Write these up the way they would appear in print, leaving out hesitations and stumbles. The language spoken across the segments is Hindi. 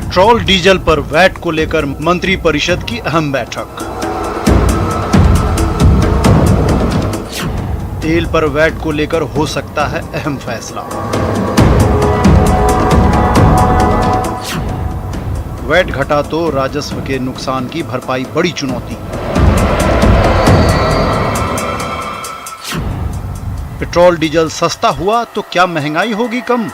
पेट्रोल डीजल पर वैट को लेकर मंत्री परिषद की अहम बैठक। तेल पर वैट को लेकर हो सकता है अहम फैसला। वैट घटा तो राजस्व के नुकसान की भरपाई बड़ी चुनौती। पेट्रोल डीजल सस्ता हुआ तो क्या महंगाई होगी कम?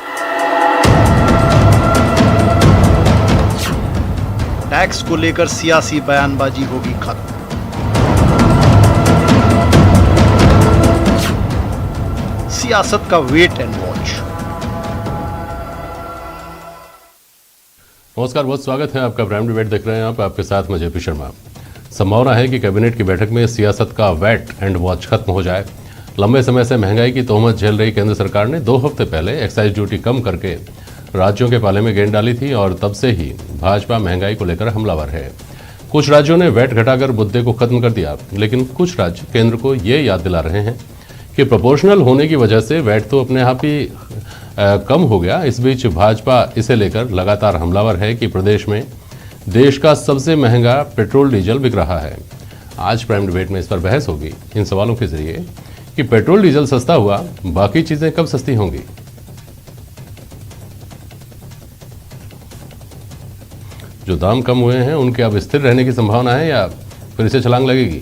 टैक्स को लेकर सियासी बयानबाजी होगी खत्म। सियासत का वेट एंड वॉच। नमस्कार, बहुत स्वागत है आपका। प्राइम डिबेट देख रहे हैं आप, आपके साथ मैं जेपी शर्मा। संभावना है कि कैबिनेट की बैठक में सियासत का वेट एंड वॉच खत्म हो जाए। लंबे समय से महंगाई की तोहमत झेल रही केंद्र सरकार ने 2 हफ्ते पहले एक्साइज ड्यूटी कम करके राज्यों के पाले में गेंद डाली थी और तब से ही भाजपा महंगाई को लेकर हमलावर है। कुछ राज्यों ने वैट घटाकर मुद्दे को खत्म कर दिया, लेकिन कुछ राज्य केंद्र को ये याद दिला रहे हैं कि प्रोपोर्शनल होने की वजह से वैट तो अपने आप ही कम हो गया। इस बीच भाजपा इसे लेकर लगातार हमलावर है कि प्रदेश में देश का सबसे महंगा पेट्रोल डीजल बिक रहा है। आज प्राइम डिबेट में इस पर बहस होगी इन सवालों के जरिए कि पेट्रोल डीजल सस्ता हुआ, बाकी चीजें कब सस्ती होंगी। जो दाम कम हुए हैं उनके अब स्थिर रहने की संभावना है या फिर इसे छलांग लगेगी?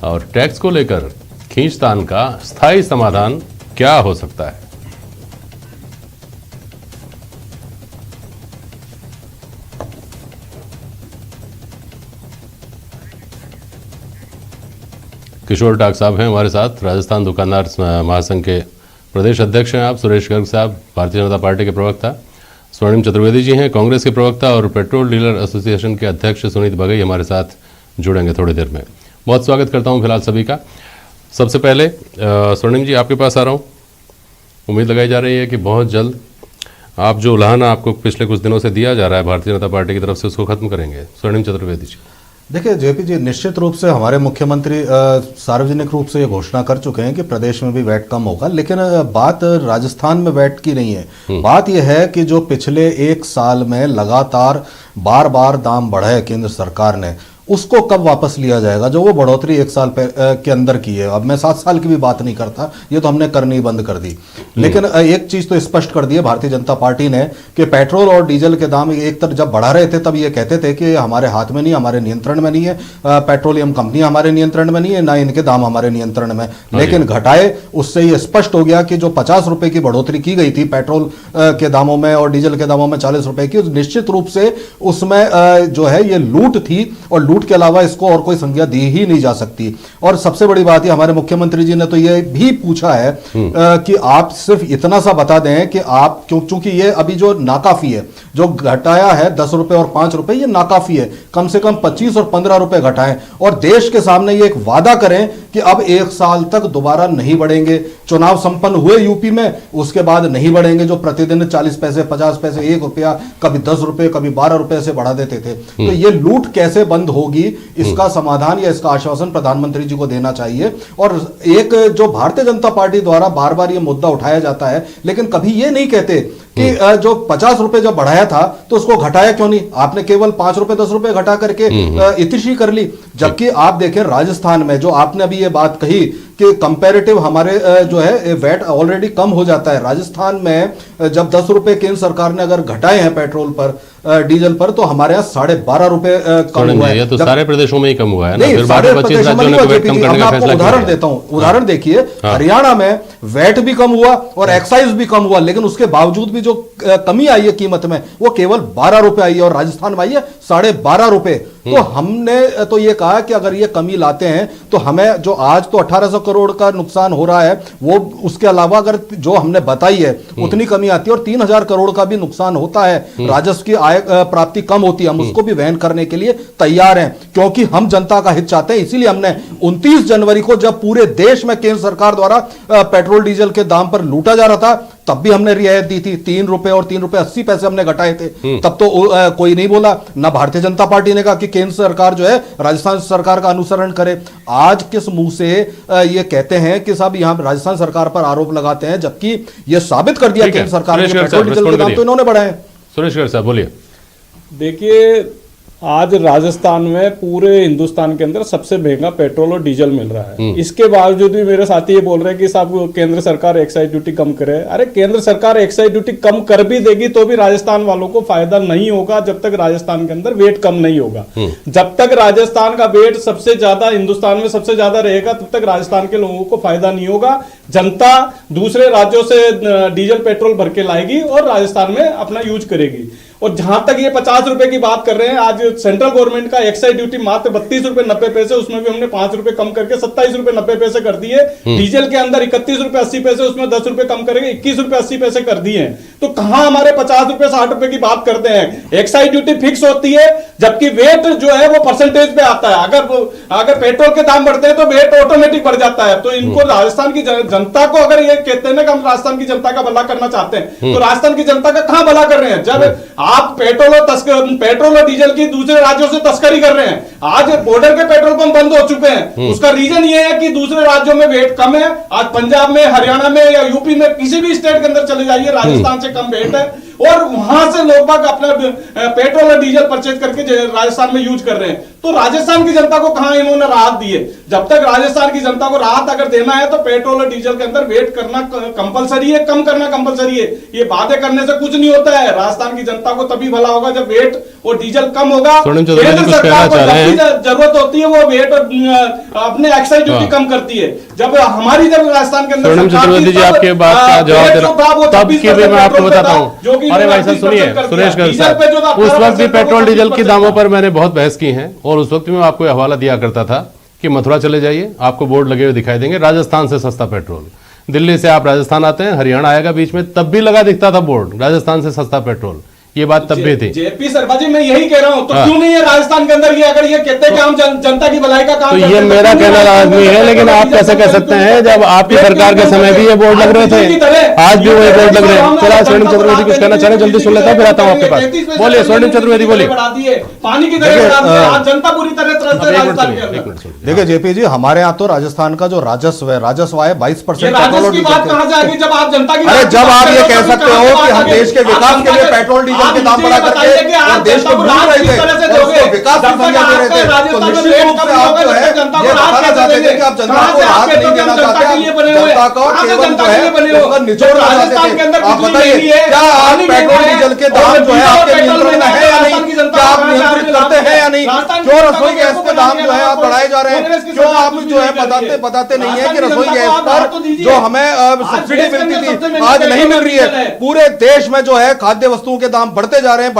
और टैक्स को लेकर खींचतान का स्थायी समाधान क्या हो सकता है? किशोर टाक साहब हैं हमारे साथ, राजस्थान दुकानदार महासंघ के प्रदेश अध्यक्ष हैं आप। सुरेश गर्ग साहब भारतीय जनता पार्टी के प्रवक्ता। स्वर्णिम चतुर्वेदी जी हैं कांग्रेस के प्रवक्ता। और पेट्रोल डीलर एसोसिएशन के अध्यक्ष सुनीत बघेई हमारे साथ जुड़ेंगे थोड़ी देर में। बहुत स्वागत करता हूं फिलहाल सभी का। सबसे पहले स्वर्णिम जी आपके पास आ रहा हूं। उम्मीद लगाई जा रही है कि बहुत जल्द आप जो उल्हान आपको पिछले कुछ दिनों से दिया जा रहा है भारतीय जनता पार्टी की तरफ से, उसको खत्म करेंगे। स्वर्णिम चतुर्वेदी जी। देखिए जेपी जी, निश्चित रूप से हमारे मुख्यमंत्री सार्वजनिक रूप से ये घोषणा कर चुके हैं कि प्रदेश में भी वैट कम होगा, लेकिन बात राजस्थान में वैट की नहीं है। बात यह है कि जो पिछले 1 साल में लगातार बार बार दाम बढ़ाए केंद्र सरकार ने, उसको कब वापस लिया जाएगा। जो वो बढ़ोतरी 1 साल के अंदर की है, अब मैं 7 साल की भी बात नहीं करता, ये तो हमने करनी बंद कर दी। लेकिन एक चीज तो स्पष्ट कर दी है भारतीय जनता पार्टी ने कि पेट्रोल और डीजल के दाम एक तरफ जब बढ़ा रहे थे तब ये कहते थे कि हमारे हाथ में नहीं, हमारे नियंत्रण में नहीं है, पेट्रोलियम कंपनी हमारे नियंत्रण में नहीं है, ना इनके दाम हमारे नियंत्रण में। लेकिन घटाए, उससे ये स्पष्ट हो गया कि जो 50 रुपए की बढ़ोतरी की गई थी पेट्रोल के दामों में और डीजल के दामों में 40 रुपए की, निश्चित रूप से उसमें जो है ये लूट थी और लूट के अलावा इसको और कोई संज्ञा दी ही नहीं जा सकती। और सबसे बड़ी बात है, हमारे मुख्यमंत्री जी ने तो ये भी पूछा है कि आप सिर्फ इतना सा बता दें कि आप क्योंकि ये अभी जो नाकाफी है, जो घटाया है 10 रुपए और 5 रुपए, ये नाकाफी है। कम से कम 25 और 15 रुपए घटाएं और देश के सामने ये एक वादा करें कि अब 1 साल तक दोबारा नहीं बढ़ेंगे। चुनाव संपन्न हुए यूपी में, उसके बाद नहीं बढ़ेंगे। जो प्रतिदिन 40 पैसे, 50 पैसे, 1 रुपया, कभी 10 रुपए, कभी 12 रुपए से बढ़ा देते थे। तो ये लूट कैसे बंद होगी, इसका समाधान या इसका आश्वासन प्रधानमंत्री जी को देना चाहिए। और एक जो भारतीय जनता पार्टी द्वारा बार बार ये मुद्दा उठाया जाता है, लेकिन कभी ये नहीं कहते कि जो 50 रुपए जब बढ़ाया था तो उसको घटाया क्यों नहीं। आपने केवल 5 रुपए 10 रुपए घटा करके इतिशी कर ली। जबकि आप देखें राजस्थान में, जो आपने अभी ये बात कही कि कंपैरेटिव हमारे जो है वैट ऑलरेडी कम हो जाता है। राजस्थान में जब 10 रुपए केंद्र सरकार ने अगर घटाए हैं पेट्रोल पर, डीजल पर, तो हमारे यहाँ 12.5 रुपए कम हुआ है। तो सारे प्रदेशों में ही कम हुआ है ना? नहीं, सारे प्रदेशों में नहीं। आपको उदाहरण देता हूं, उदाहरण देखिए। हरियाणा में वैट भी कम हुआ और एक्साइज भी कम हुआ, लेकिन उसके बावजूद भी जो कमी आई है कीमत में, वो केवल 12 रुपए आई है और राजस्थान में आई है 12.5 रुपए। तो हमने तो ये कहा कि अगर ये कमी लाते हैं तो हमें जो आज तो 1800 करोड़ का नुकसान हो रहा है, वो उसके अलावा अगर जो हमने बताई है उतनी कमी आती है और 3000 करोड़ का भी नुकसान होता है, राजस्व की आय प्राप्ति कम होती है, हम उसको भी वहन करने के लिए तैयार हैं, क्योंकि हम जनता का हित चाहते हैं। इसीलिए हमने 29 जनवरी को, जब पूरे देश में केंद्र सरकार द्वारा पेट्रोल डीजल के दाम पर लूटा जा रहा था, तब भी हमने रियायत दी थी, 3 रुपए और 3 रुपए 80 पैसे हमने घटाए थे, तब तो कोई नहीं बोला। ना भारतीय जनता पार्टी ने कहा कि केंद्र सरकार जो है राजस्थान सरकार का अनुसरण करे। आज किस मुंह से ये कहते हैं कि साहब यहां राजस्थान सरकार पर आरोप लगाते हैं, जबकि यह साबित कर दिया केंद्र सरकार ने पेट्रोल डीजल के दाम तो इन्होंने बढ़ाए। सुरेश गर्ग साहब बोलिए। देखिए, आज राजस्थान में पूरे हिंदुस्तान के अंदर सबसे महंगा पेट्रोल और डीजल मिल रहा है। इसके बावजूद भी मेरे साथी ये बोल रहे हैं कि साहब केंद्र सरकार एक्साइज ड्यूटी कम करे। अरे केंद्र सरकार एक्साइज ड्यूटी कम कर भी देगी तो भी राजस्थान वालों को फायदा नहीं होगा जब तक राजस्थान के अंदर वेट कम नहीं होगा। जब तक राजस्थान का वेट सबसे ज्यादा हिंदुस्तान में सबसे ज्यादा रहेगा तब तक राजस्थान के लोगों को फायदा नहीं होगा। जनता दूसरे राज्यों से डीजल पेट्रोल भर के लाएगी और राजस्थान में अपना यूज करेगी। और जहां तक ये 50 रुपए की बात कर रहे हैं, आज सेंट्रल गवर्नमेंट का एक्साइज ड्यूटी मात्र 32 रुपए 90 पैसे, उसमें भी हमने 5 रुपए कम करके 27 रुपए 90 पैसे कर दिए। डीजल के अंदर 31 रुपए 80 पैसे, उसमें 10 रुपए कम करेंगे, 21 रुपए 80 पैसे कर दिए। तो कहां हमारे 50 रुपए 60 रुपए की बात करते हैं। एक्साइज ड्यूटी फिक्स होती है, जबकि वेट जो है वो परसेंटेज पे आता है। अगर पेट्रोल के दाम बढ़ते हैं तो वेट ऑटोमेटिक बढ़ जाता है। तो इनको राजस्थान की जनता को अगर ये कहते हैं ना कि हम राजस्थान की जनता का भला करना चाहते हैं, तो राजस्थान की जनता का कहां भला कर रहे हैं जब आप पेट्रोल और डीजल की दूसरे राज्यों से तस्करी कर रहे हैं। आज बॉर्डर के पेट्रोल पंप बंद हो चुके हैं। उसका रीजन ये है कि दूसरे राज्यों में वेट कम है। आज पंजाब में, हरियाणा में या यूपी में किसी भी स्टेट के अंदर चले जाइए, राजस्थान से कम वेट है और वहां से लोग बाग अपना पेट्रोल और डीजल परचेज करके राजस्थान में यूज कर रहे हैं। तो राजस्थान की जनता को कहां इन्होंने राहत दी है। जब तक राजस्थान की जनता को राहत अगर देना है तो पेट्रोल और डीजल के अंदर वेट करना कंपलसरी है, कम करना कंपलसरी है। ये बातें करने से कुछ नहीं होता है। राजस्थान की जनता को तभी भला होगा जब वेट और डीजल कम होगा। केंद्र सरकार को जब जरूरत होती है वो वेट और अपने एक्साइज ड्यूटी कम करती है। जब राजस्थान के अंदर चतुर्वेदी जी आपके बात का जवाब तब की भी मैं आपको बताता हूँ। अरे भाई साहब सुनिए, सुरेश गर्ग साहब, उस वक्त भी पेट्रोल डीजल के दामों पर मैंने बहुत बहस की है और उस वक्त भी मैं आपको हवाला दिया करता था कि मथुरा चले जाइए, आपको बोर्ड लगे हुए दिखाई देंगे, राजस्थान से सस्ता पेट्रोल। दिल्ली से आप राजस्थान आते हैं, हरियाणा आएगा बीच में, तब भी लगा दिखता था बोर्ड राजस्थान से सस्ता पेट्रोल। ये बात तब भी थी। जेपी शर्मा जी, मैं यही कह रहा हूं, तो क्यों नहीं है राजस्थान के अंदर ये, अगर ये कहते हैं कि हम जनता की भलाई का काम तो ये मेरा कहना लाजमी है, लेकिन आप कैसे कह सकते हैं जब आपकी सरकार के समय भी ये बोर्ड लग रहे थे, आज भी वही बोर्ड लग रहे हैं। चला स्वर्णिम चतुर्वेदी कुछ कहना चाह रहे, जल्दी सुन लेता हूं, फिर आता हूं आपके पास। बोलिए स्वर्णिम चतुर्वेदी, बोलिए। पानी की जनता पूरी तरह। देखिए जेपी जी, हमारे यहाँ तो राजस्थान का जो राजस्व है 22% पेट्रोल की बात कहां से आ गई जब आप जनता की। अरे जब आप ये कह सकते हो कि हम देश के विकास के लिए पेट्रोल डीजल के दाम बढ़ा करके और देश को लूट रहे थे और उसको विकास की संज्ञा दे रहे थे, तो निश्चित रूप से आप जो है ये बताना चाहते थे कि आप जनता को राहत नहीं देना चाहते, जनता को केवल जो है उसका निचोड़ना चाहते थे। आप बताइए, क्या आज पेट्रोल डीजल के दाम जो है आपके नियंत्रण में है या नहीं? क्या आप नियंत्रित करते हैं या नहीं? क्यों रसोई गैस के दाम जो है आप बढ़ाए जा रहे हैं? क्यों आप जो है बताते नहीं है कि रसोई गैस पर जो हमें सब्सिडी मिलती थी आज नहीं मिल रही है। पूरे देश में जो है खाद्य वस्तुओं के दाम बढ़ते जा रहे हैं,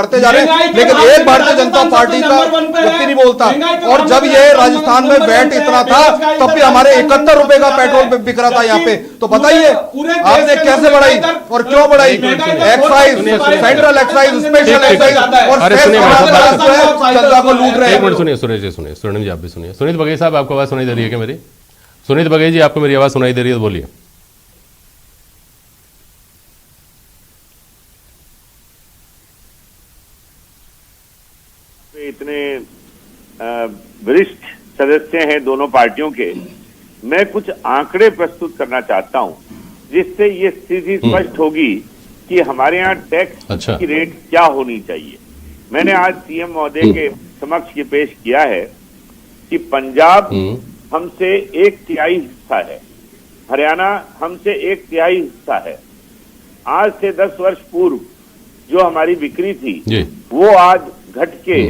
लेकिन एक भारतीय जनता पार्टी का व्यक्ति नहीं बोलता। और जब ये राजस्थान में वैट इतना था तब भी हमारे 71 रुपए का पेट्रोल बिक रहा था यहाँ पे। तो बताइए आपने कैसे बढ़ाई और क्यों बढ़ाई? Excise, central excise, special excise और जनता को लूट रहे हैं। एक मिनट सुनिए सुरेश जी, सुनिए स्वर्णिम जी आप भी सुनिए। सुनीत बघेल साहब, आपको आवाज सुनाई दे रही है क्या मेरी? सुनीत बघेल जी, आपको मेरी आवाज सुनाई दे रही है तो बोलिए। इतने वरिष्ठ सदस्य हैं दोनों पार्टियों के, मैं कुछ आंकड़े प्रस्तुत करना चाहता हूं जिससे ये स्थिति स्पष्ट होगी कि हमारे यहाँ टैक्स की रेट क्या होनी चाहिए। मैंने आज सीएम महोदय के समक्ष ये पेश किया है कि पंजाब हमसे 1/3 हिस्सा है, हरियाणा हमसे 1/3 हिस्सा है। आज से 10 वर्ष पूर्व जो हमारी बिक्री थी वो आज घट के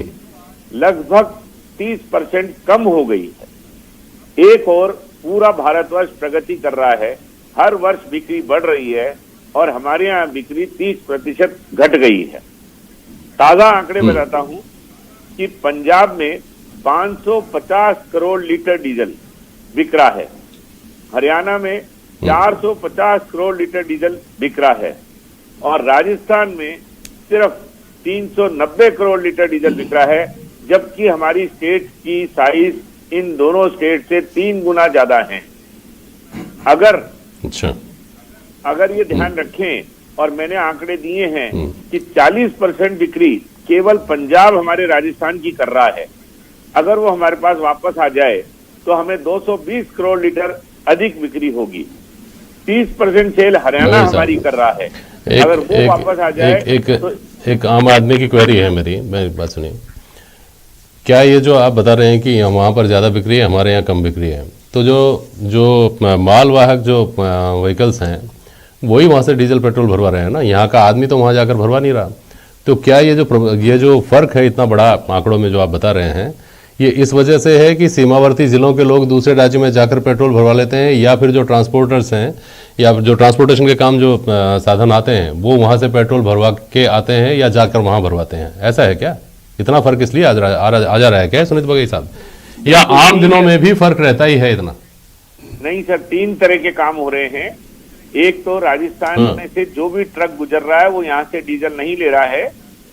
लगभग 30% कम हो गई है। एक और पूरा भारतवर्ष प्रगति कर रहा है, हर वर्ष बिक्री बढ़ रही है और हमारे यहाँ बिक्री 30% घट गई है। ताजा आंकड़े बताता हूं कि पंजाब में 550 करोड़ लीटर डीजल बिक रहा है, हरियाणा में 450 करोड़ लीटर डीजल बिक रहा है और राजस्थान में सिर्फ 390 करोड़ लीटर डीजल बिक रहा है, जबकि हमारी स्टेट की साइज इन दोनों स्टेट से 3 गुना ज्यादा है। अगर अगर ये ध्यान रखें, और मैंने आंकड़े दिए हैं कि 40% बिक्री केवल पंजाब हमारे राजस्थान की कर रहा है। अगर वो हमारे पास वापस आ जाए तो हमें 220 करोड़ लीटर अधिक बिक्री होगी। 30% सेल हरियाणा हमारी कर रहा है। अगर वो वापस आ जाए तो एक आम आदमी की क्वेरी है मेरी बात सुनिए। क्या ये जो आप बता रहे हैं कि वहाँ पर ज़्यादा बिक्री है, हमारे यहाँ कम बिक्री है, तो जो मालवाहक जो व्हीकल्स हैं वही वहाँ से डीजल पेट्रोल भरवा रहे हैं ना, यहाँ का आदमी तो वहाँ जाकर भरवा नहीं रहा। तो क्या ये जो फर्क है इतना बड़ा आंकड़ों में जो आप बता रहे हैं, ये इस वजह से है कि सीमावर्ती जिलों के लोग दूसरे राज्य में जाकर पेट्रोल भरवा लेते हैं, या फिर जो ट्रांसपोर्टर्स हैं या जो ट्रांसपोर्टेशन के काम जो साधन आते हैं वो वहाँ से पेट्रोल भरवा के आते हैं या जाकर वहाँ भरवाते हैं? ऐसा है क्या? इतना फर्क इसलिए आ जा रहा है क्या सुनीत बघेल साहब, या आम दिनों में भी फर्क रहता ही है इतना? नहीं सर, 3 तरह के काम हो रहे हैं। एक तो राजस्थान में से जो भी ट्रक गुजर रहा है वो यहाँ से डीजल नहीं ले रहा है,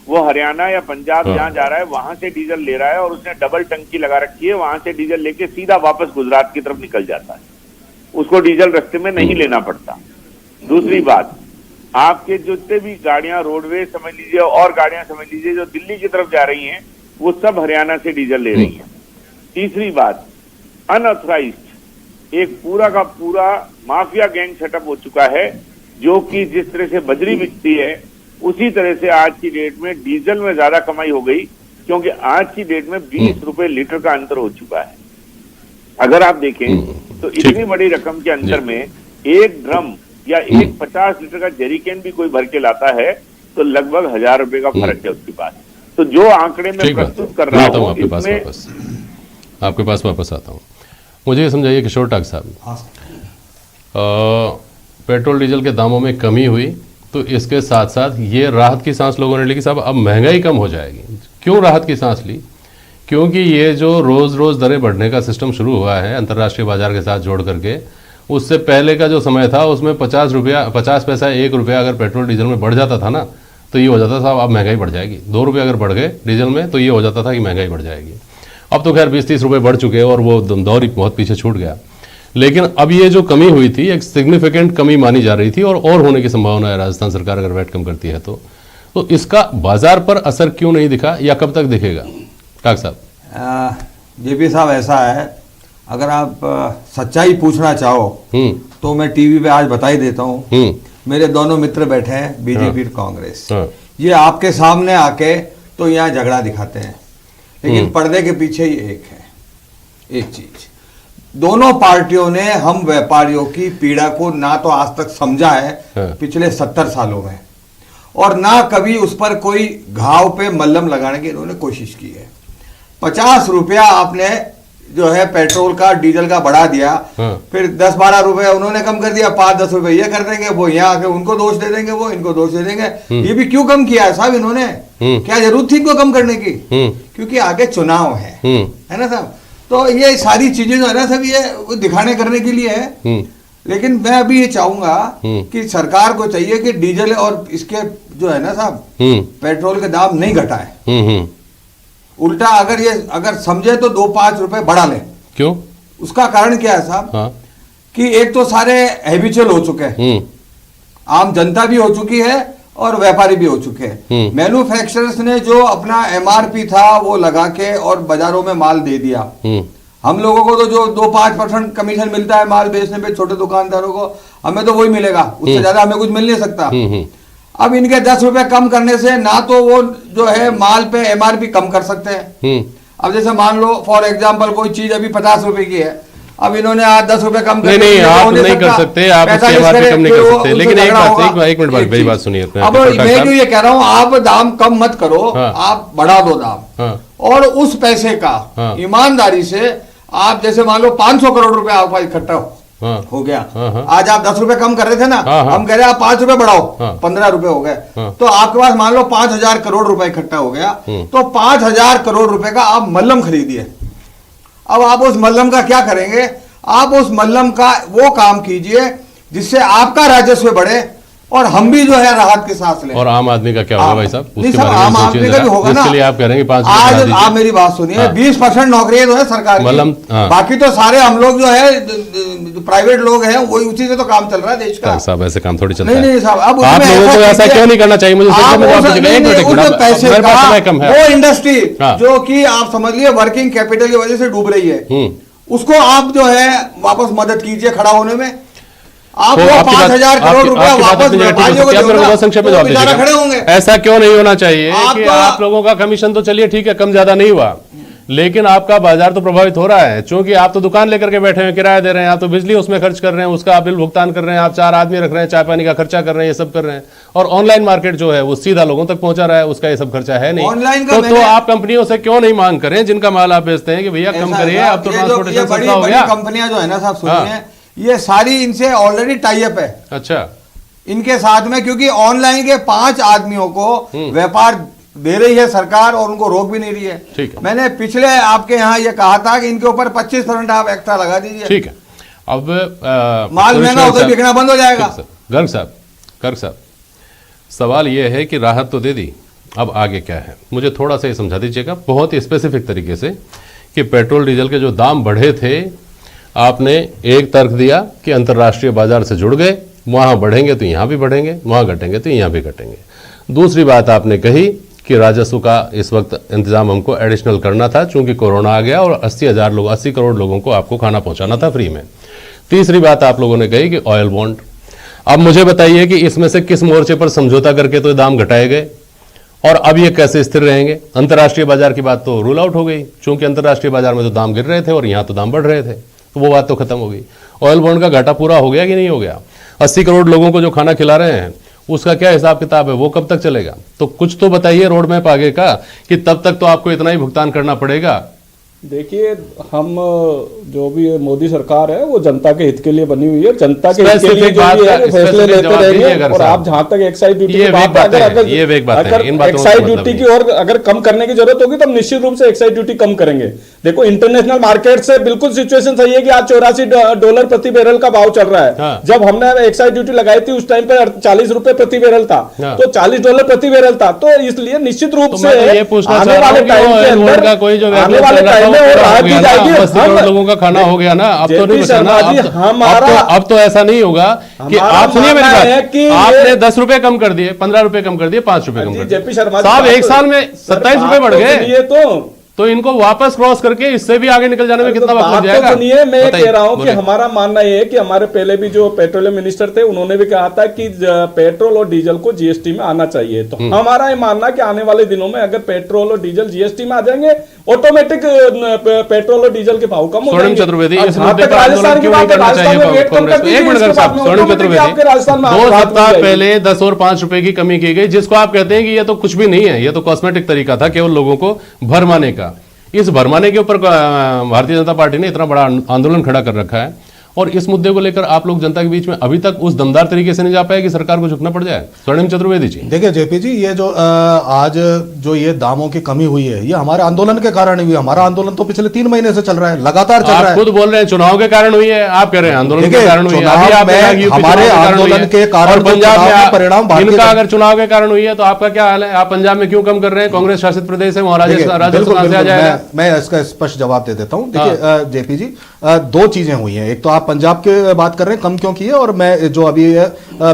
वो हरियाणा या पंजाब जहाँ जा रहा है वहां से डीजल ले रहा है, और उसने डबल टंकी लगा रखी है, वहां से डीजल लेके सीधा वापस गुजरात की तरफ निकल जाता है, उसको डीजल रास्ते में नहीं लेना पड़ता। दूसरी बात, आपके जितने भी गाड़ियां रोडवेज समझ लीजिए और गाड़ियां समझ लीजिए जो दिल्ली की तरफ जा रही हैं वो सब हरियाणा से डीजल ले रही हैं। तीसरी बात, अनऑथराइज्ड एक पूरा का पूरा माफिया गैंग सेटअप हो चुका है, जो कि जिस तरह से बजरी बिकती है उसी तरह से आज की डेट में डीजल में ज्यादा कमाई हो गई, क्योंकि आज की डेट में 20 रुपए लीटर का अंतर हो चुका है। अगर आप देखें तो इतनी बड़ी रकम के अंतर में एक ड्रम या एक 50 लीटर का जेरिकेन भी कोई भर के लाता है तो लगभग 1000 रुपए का फर्क है उसके पास। तो जो आंकड़े में प्रस्तुत कर रहा हूँ आपके पास वापस आता हूँ। मुझे ये समझाइए किशोर टाक साहब, पेट्रोल डीजल के दामों में कमी हुई तो इसके साथ साथ ये राहत की सांस लोगों ने ली कि साहब अब महंगाई कम हो जाएगी। क्यों राहत की सांस ली? क्योंकि ये जो रोज़ रोज़ दरें बढ़ने का सिस्टम शुरू हुआ है अंतर्राष्ट्रीय बाजार के साथ जोड़ करके, उससे पहले का जो समय था उसमें 50 पैसा 1 रुपया अगर पेट्रोल डीजल में बढ़ जाता था ना तो ये हो जाता था अब महंगाई बढ़ जाएगी। 2 रुपये अगर बढ़ गए डीजल में तो ये हो जाता था कि महंगाई बढ़ जाएगी। अब तो खैर 20-30 रुपये बढ़ चुके और वो दौर ही बहुत पीछे छूट गया। लेकिन अब ये जो कमी हुई थी एक सिग्निफिकेंट कमी मानी जा रही थी और होने की संभावना है राजस्थान सरकार अगर वैट कम करती है तो इसका बाजार पर असर क्यों नहीं दिखा या कब तक दिखेगा? टाक साहब। जेपी साहब, ऐसा है, अगर आप सच्चाई पूछना चाहो तो मैं टीवी पे आज बता ही देता हूँ, मेरे दोनों मित्र बैठे हैं बीजेपी और कांग्रेस, ये आपके सामने आके तो यहाँ झगड़ा दिखाते हैं, लेकिन पर्दे के पीछे ही एक चीज, दोनों पार्टियों ने हम व्यापारियों की पीड़ा को ना तो आज तक समझा है पिछले 70 सालों में, और ना कभी उस पर कोई घाव पे मल्लम लगाने की इन्होंने कोशिश की है। 50 रुपया आपने जो है पेट्रोल का डीजल का बढ़ा दिया, फिर 10-12 रुपए उन्होंने कम कर दिया, 5-10 रुपए ये कर देंगे, वो यहाँ आके उनको दोष दे देंगे, वो इनको दोष दे देंगे। ये भी क्यों कम किया है साहब इन्होंने? क्या जरूरत थी इनको कम करने की? क्योंकि आगे चुनाव है ना साहब। तो ये सारी चीजें जो है ना सब ये दिखाने करने के लिए है। लेकिन मैं अभी ये चाहूंगा कि सरकार को चाहिए कि डीजल और इसके जो है ना साहब पेट्रोल के दाम नहीं घटाए, उल्टा अगर समझे तो 2-5 रुपए बढ़ा लें। क्यों? उसका कारण क्या है साहब? कि एक तो सारे हैबिचुअल हो चुके हैं, आम जनता भी हो चुकी है और व्यापारी भी हो चुके हैं। मैन्युफैक्चरर्स ने जो अपना एमआरपी था वो लगा के और बाजारों में माल दे दिया। हम लोगों को तो जो 2-5% कमीशन मिलता है माल बेचने पे छोटे दुकानदारों को, हमें तो वही मिलेगा, उससे ज्यादा हमें कुछ मिल नहीं सकता। अब इनके 10 रुपए कम करने से ना तो वो जो है माल पे एमआरपी कम कर सकते हैं। अब जैसे मान लो फॉर एग्जांपल कोई चीज अभी 50 रुपए की है, अब इन्होंने आज 10 रुपए कम कर नहीं आप नहीं कर सकते, आप उसके एमआरपी कम नहीं कर सकते। लेकिन एक मिनट बाद मेरी बात सुनिए। अब मैं क्यों ये कह रहा हूँ, आप दाम कम मत करो, आप बढ़ा दो दाम, और उस पैसे का ईमानदारी से आप जैसे मान लो 500 करोड़ रुपए आपका इकट्ठा हो गया, आज आप 10 रुपए कम कर रहे थे ना, हम कह रहे हैं आप 5 रुपए बढ़ाओ, 15 रुपए हो गए, तो आपके पास मान लो 5000 करोड़ रुपए इकट्ठा हो गया, तो 5000 करोड़ रुपए का आप मल्लम खरीदिए। अब आप उस मल्लम का क्या करेंगे? आप उस मल्लम का वो काम कीजिए जिससे आपका राजस्व बढ़े, और हम भी जो है राहत की सांस लें। और आम आदमी का क्या होगा भाई साहब? नहीं साहब, आम आदमी का भी होगा ना। इसके लिए आप कह रहे हैं कि 5 आज आप मेरी बात सुनिए, 20% नौकरियां जो है सरकार की, बाकी तो सारे हम लोग जो है प्राइवेट लोग हैं, वही उसी से तो काम चल रहा है देश का। साहब ऐसे काम थोड़ी चलता है। नहीं साहब, अब आप लोगों को ऐसा क्यों नहीं करना चाहिए? मुझे पैसे का वो इंडस्ट्री जो कि आप समझ लिए वर्किंग कैपिटल की वजह से डूब रही है, उसको आप जो है वापस मदद कीजिए खड़ा होने में। आप तो 5,000 करोड़ रुपया वापस संक्षेप में जवाब दीजिएगा। खड़े होंगे। ऐसा क्यों नहीं होना चाहिए कि आप लोगों का कमीशन तो चलिए ठीक है, कम ज्यादा नहीं हुआ, लेकिन आपका बाजार तो प्रभावित हो रहा है, क्योंकि आप तो दुकान लेकर के बैठे हैं, किराया दे रहे हैं, आप तो बिजली उसमें खर्च कर रहे हैं, उसका आप बिल भुगतान कर रहे हैं, आप 4 आदमी रख रहे हैं, चाय पानी का खर्चा कर रहे हैं, ये सब कर रहे हैं, और ऑनलाइन मार्केट जो है वो सीधा लोगों तक पहुंचा रहा है, उसका ये सब खर्चा है नहीं। तो आप कंपनियों से क्यों नहीं मांग करें जिनका माल आप बेचते हैं कि भैया कम करिए, अब तो ट्रांसपोर्टेशन सस्ता हो गया। कंपनियां जो है ना साहब, सुनिए, ये सारी इनसे ऑलरेडी टाई अप है। अच्छा, इनके साथ में, क्योंकि ऑनलाइन के 5 आदमियों को व्यापार दे रही है सरकार और उनको रोक भी नहीं रही है। ठीक है। मैंने पिछले आपके यहाँ ये कहा था कि इनके ऊपर 25% आप एक्स्ट्रा लगा दीजिए। ठीक है। अब माल महंगा होकर बिकना बंद हो जाएगा। गर्ग साहब, सवाल यह है कि राहत तो दे दी, अब आगे क्या है? मुझे थोड़ा सा ये समझा दीजिएगा बहुत ही स्पेसिफिक तरीके से कि पेट्रोल डीजल के जो दाम बढ़े थे, आपने एक तर्क दिया कि अंतर्राष्ट्रीय बाजार से जुड़ गए, वहां बढ़ेंगे तो यहां भी बढ़ेंगे, वहां घटेंगे तो यहां भी घटेंगे। दूसरी बात आपने कही कि राजस्व का इस वक्त इंतजाम हमको एडिशनल करना था, चूंकि कोरोना आ गया और 80 करोड़ लोगों को आपको खाना पहुंचाना था फ्री में। तीसरी बात आप लोगों ने कही कि ऑयल बॉन्ड। अब मुझे बताइए कि इसमें से किस मोर्चे पर समझौता करके तो दाम घटाए गए और अब ये कैसे स्थिर रहेंगे? अंतर्राष्ट्रीय बाजार की बात तो रूल आउट हो गई, चूंकि अंतर्राष्ट्रीय बाजार में तो दाम गिर रहे थे और यहां तो दाम बढ़ रहे थे, तो वो बात तो खत्म हो गई। ऑयल बॉन्ड का घाटा पूरा हो गया कि नहीं हो गया? 80 करोड़ लोगों को जो खाना खिला रहे हैं उसका क्या हिसाब किताब है, वो कब तक चलेगा? तो कुछ तो बताइए रोड मैप आगे का कि तब तक तो आपको इतना ही भुगतान करना पड़ेगा। देखिए, हम जो भी मोदी सरकार है वो जनता के हित के लिए बनी हुई है, जनता के हित के लिए जो भी है फैसले लेते रहेंगे। और आप जहां तक एक्साइज ड्यूटी की बात अगर एक्साइज ड्यूटी की और अगर कम करने की जरूरत होगी तो हम निश्चित रूप से एक्साइज ड्यूटी कम करेंगे। देखो, इंटरनेशनल मार्केट से बिल्कुल सिचुएशन सही है कि आज $84 प्रति बैरल का भाव चल रहा है। जब हमने एक्साइज ड्यूटी लगाई थी उस टाइम पे $40 प्रति बैरल था, तो $40 प्रति बैरल था। तो इसलिए निश्चित रूप से आने वाले टाइम के अंदर आने वाले टाइम में और राहत दी जाएगी। लोगों का खाना हो गया ना, अब तो नहीं बचा ना। अब तो ऐसा नहीं होगा कि आप सुनिए मेरी बात, आपने 10 रुपए कम कर दिए, 15 रुपए कम कर दिए, 5 रुपए कम कर दिए साहब, एक साल में 27 रुपए बढ़ गए। तो इनको वापस क्रॉस करके इससे भी आगे निकल जाने में कितना वक्त लग जाएगा? सुनिए, मैं कह रहा हूं कि हमारा मानना यह है कि हमारे पहले भी जो पेट्रोलियम मिनिस्टर थे उन्होंने भी कहा था कि पेट्रोल और डीजल को जीएसटी में आना चाहिए। तो हमारा ये मानना कि आने वाले दिनों में अगर पेट्रोल और डीजल जीएसटी में आ जाएंगे, ऑटोमेटिक पेट्रोल और डीजल के भाव कम हो जाएंगे। चतुर्वेदी, राजस्थान की बात है, राजस्थान में रेट कम कर दीजिए। 2 सप्ताह पहले 10 और 5 रुपए की कमी की गई, जिसको आप कहते हैं कि ये तो कुछ भी नहीं है, ये तो कॉस्मेटिक तरीका था केवल लोगों को भरमाने का। इस भरमाने के ऊपर भारतीय जनता पार्टी ने इतना बड़ा आंदोलन खड़ा कर रखा है और इस मुद्दे को लेकर आप लोग जनता के बीच में अभी तक उस दमदार तरीके से नहीं जा पाए कि सरकार को झुकना पड़ जाए। स्वर्णिम चतुर्वेदी जी, देखिए जेपी जी, ये जो आज जो ये दामों की कमी हुई है, ये हमारे आंदोलन के कारण हुई है। हमारा आंदोलन तो पिछले 3 महीने से चल रहा है, लगातार चल रहा है। खुद बोल रहे हैं चुनाव के कारण हुई है, आप कह रहे हैं आंदोलन के कारण हुई है। हमारे आंदोलन के कारण पंजाब में परिणाम, इनका अगर चुनाव के कारण हुई है तो आपका क्या हाल है? आप पंजाब में क्यों कम कर रहे हैं? कांग्रेस शासित प्रदेश है, वहां राजस्थान। मैं इसका स्पष्ट जवाब दे देता हूँ। देखिए जेपी जी, 2 चीजें हुई हैं। एक तो आप पंजाब के बात कर रहे हैं कम क्यों की है, और मैं जो अभी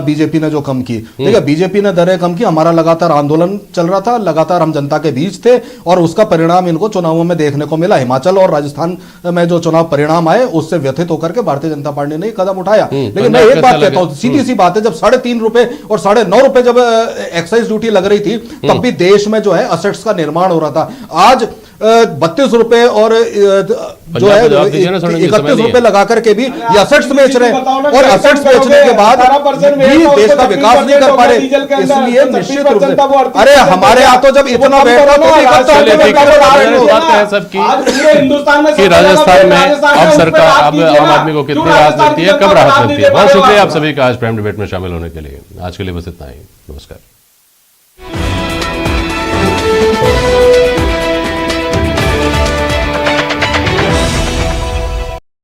बीजेपी ने जो कम की, देखिए बीजेपी ने दरें कम की, हमारा लगातार आंदोलन चल रहा था, लगातार हम जनता के बीच थे और उसका परिणाम इनको चुनावों में देखने को मिला। हिमाचल और राजस्थान में जो चुनाव परिणाम आए उससे व्यथित होकर के भारतीय जनता पार्टी ने कदम उठाया। लेकिन मैं एक बात कहता हूं, सीधी सी बात है, जब 3.5 रुपए और 9.5 रुपए जब एक्साइज ड्यूटी लग रही थी तब भी देश में जो है असेट्स का निर्माण हो रहा था। आज 32 रुपए और जो है 31 रुपए लगा करके भी ये असेट्स बेच रहे हैं और असेट्स बेचने के बाद भी देश का विकास नहीं कर पा रहे। इसलिए निश्चित रूप से, अरे हमारे यहाँ तो जब इतना बैठा कि राजस्थान में अब सरकार, अब आम आदमी को कितनी राहत मिलती है, कब राहत मिलती है। बहुत शुक्रिया आप सभी का आज प्राइम डिबेट में शामिल होने के लिए। आज के लिए बस इतना ही, नमस्कार।